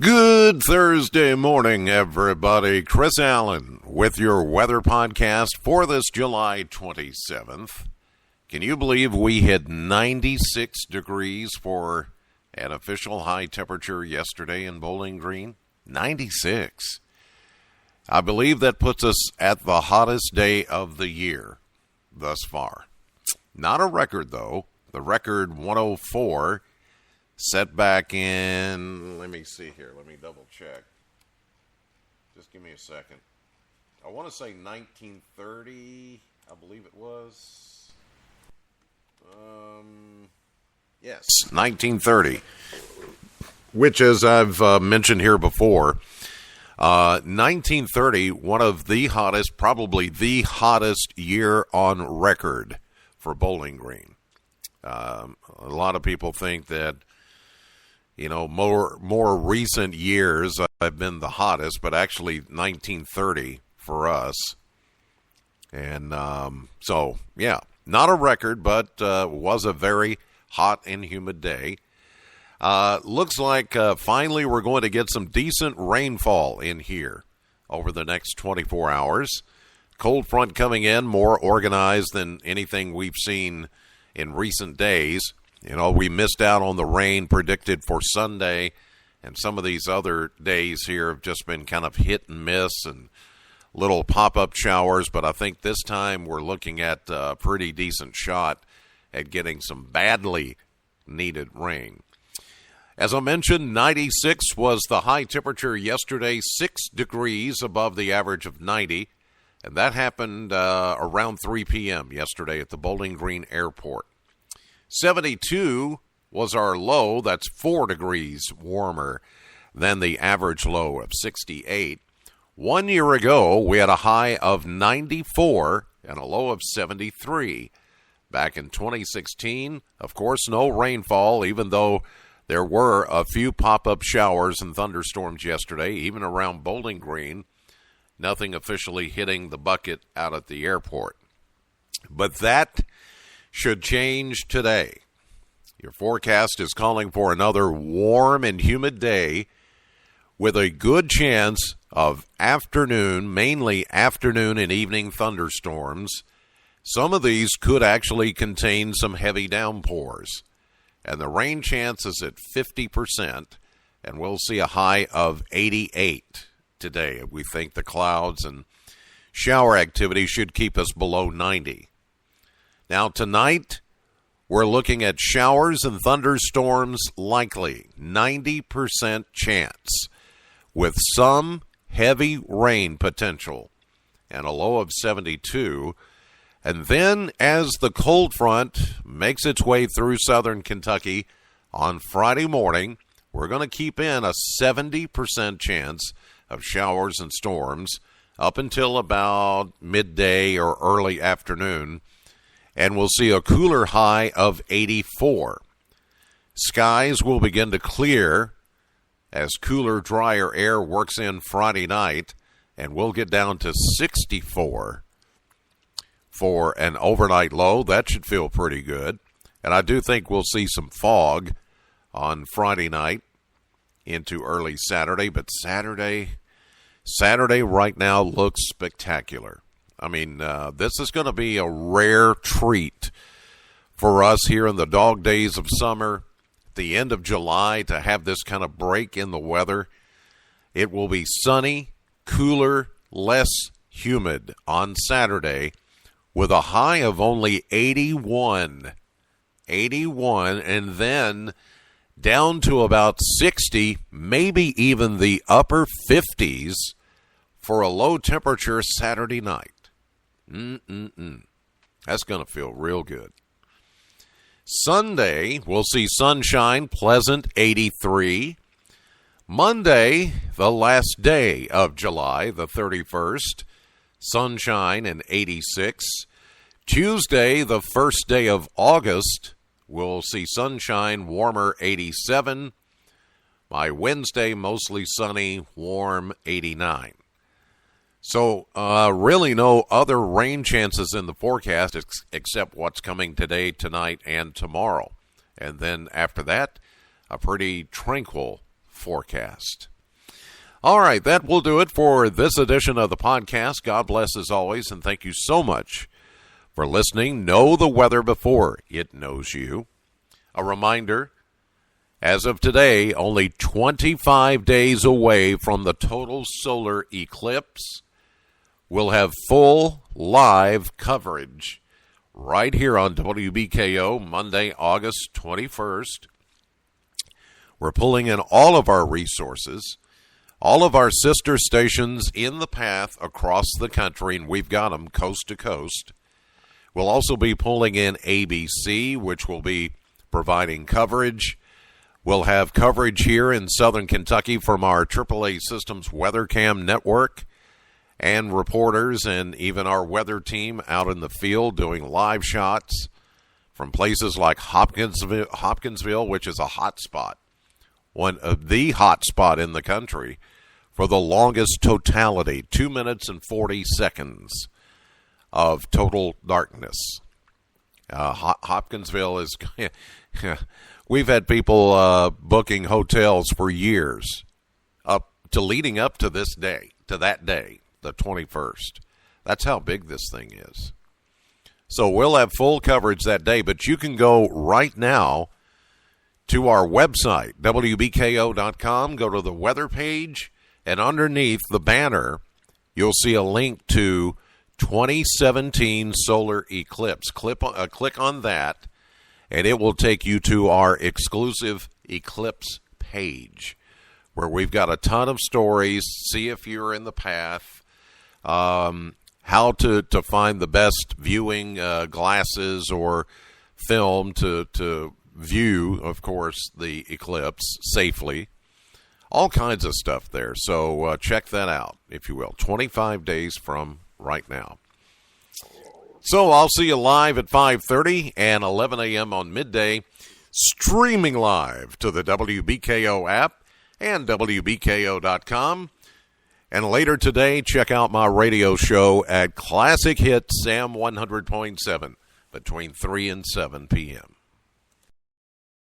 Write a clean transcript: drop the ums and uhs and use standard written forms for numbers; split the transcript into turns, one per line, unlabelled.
Good Thursday morning, everybody. Chris Allen with your weather podcast for this July 27th. Can you believe we hit 96 degrees for an official high temperature yesterday in Bowling Green? 96. I believe that puts us at the hottest day of the year thus far. Not a record, though. The record 104. Set back in, let me see here. Let me double check. Just give me a second. I want to say 1930, I believe it was. Yes, 1930. Which, as I've mentioned here before, 1930, one of the hottest, probably the hottest year on record for Bowling Green. A lot of people think that more recent years have been the hottest, but actually 1930 for us. And so, yeah, not a record, but was a very hot and humid day. Looks like finally we're going to get some decent rainfall in here over the next 24 hours. Cold front coming in, more organized than anything we've seen in recent days. We missed out on the rain predicted for Sunday, and some of these other days here have just been kind of hit and miss and little pop-up showers, but I think this time we're looking at a pretty decent shot at getting some badly needed rain. As I mentioned, 96 was the high temperature yesterday, 6 degrees above the average of 90, and that happened around 3 p.m. yesterday at the Bowling Green Airport. 72 was our low. That's 4 degrees warmer than the average low of 68. 1 year ago, we had a high of 94 and a low of 73. Back in 2016, of course, no rainfall, even though there were a few pop-up showers and thunderstorms yesterday, even around Bowling Green. Nothing officially hitting the bucket out at the airport. But that should change today. Your forecast is calling for another warm and humid day with a good chance of afternoon, mainly afternoon and evening thunderstorms. Some of these could actually contain some heavy downpours. And the rain chance is at 50%, and we'll see a high of 88 today. We think the clouds and shower activity should keep us below 90. Now, tonight, we're looking at showers and thunderstorms likely, 90% chance, with some heavy rain potential, and a low of 72. And then, as the cold front makes its way through southern Kentucky on Friday morning, we're going to keep in a 70% chance of showers and storms up until about midday or early afternoon. And we'll see a cooler high of 84. Skies will begin to clear as cooler, drier air works in Friday night, and we'll get down to 64 for an overnight low. That should feel pretty good. And I do think we'll see some fog on Friday night into early Saturday, but Saturday right now looks spectacular. I mean, this is going to be a rare treat for us here in the dog days of summer, at the end of July, to have this kind of break in the weather. It will be sunny, cooler, less humid on Saturday with a high of only 81. 81, and then down to about 60, maybe even the upper 50s for a low temperature Saturday night. That's going to feel real good. Sunday, we'll see sunshine, pleasant, 83. Monday, the last day of July, the 31st, sunshine and 86. Tuesday, the first day of August, we'll see sunshine, warmer, 87. By Wednesday, mostly sunny, warm, 89. So really no other rain chances in the forecast except what's coming today, tonight, and tomorrow. And then after that, a pretty tranquil forecast. All right, that will do it for this edition of the podcast. God bless as always, and thank you so much for listening. Know the weather before it knows you. A reminder, as of today, only 25 days away from the total solar eclipse. We'll have full live coverage right here on WBKO Monday, August 21st. We're pulling in all of our resources, all of our sister stations in the path across the country, and we've got them coast to coast. We'll also be pulling in ABC, which will be providing coverage. We'll have coverage here in Southern Kentucky from our AAA Systems WeatherCam network and reporters and even our weather team out in the field doing live shots from places like Hopkinsville, which is a hot spot, one of the hot spot in the country for the longest totality, 2 minutes and 40 seconds of total darkness. Hopkinsville is, we've had people booking hotels for years up to leading up to this day, to that day, the 21st. That's how big this thing is. So we'll have full coverage that day, but you can go right now to our website, WBKO.com, go to the weather page, and underneath the banner, you'll see a link to 2017 solar eclipse. Click on that, and it will take you to our exclusive eclipse page, where we've got a ton of stories. See if you're in the path, how to find the best viewing glasses or film to view, of course, the eclipse safely. All kinds of stuff there. So check that out, if you will. 25 days from right now. So I'll see you live at 5:30 and 11 a.m. on midday, streaming live to the WBKO app and WBKO.com. And later today, check out my radio show at Classic Hits Sam 100.7 between 3 and 7 p.m.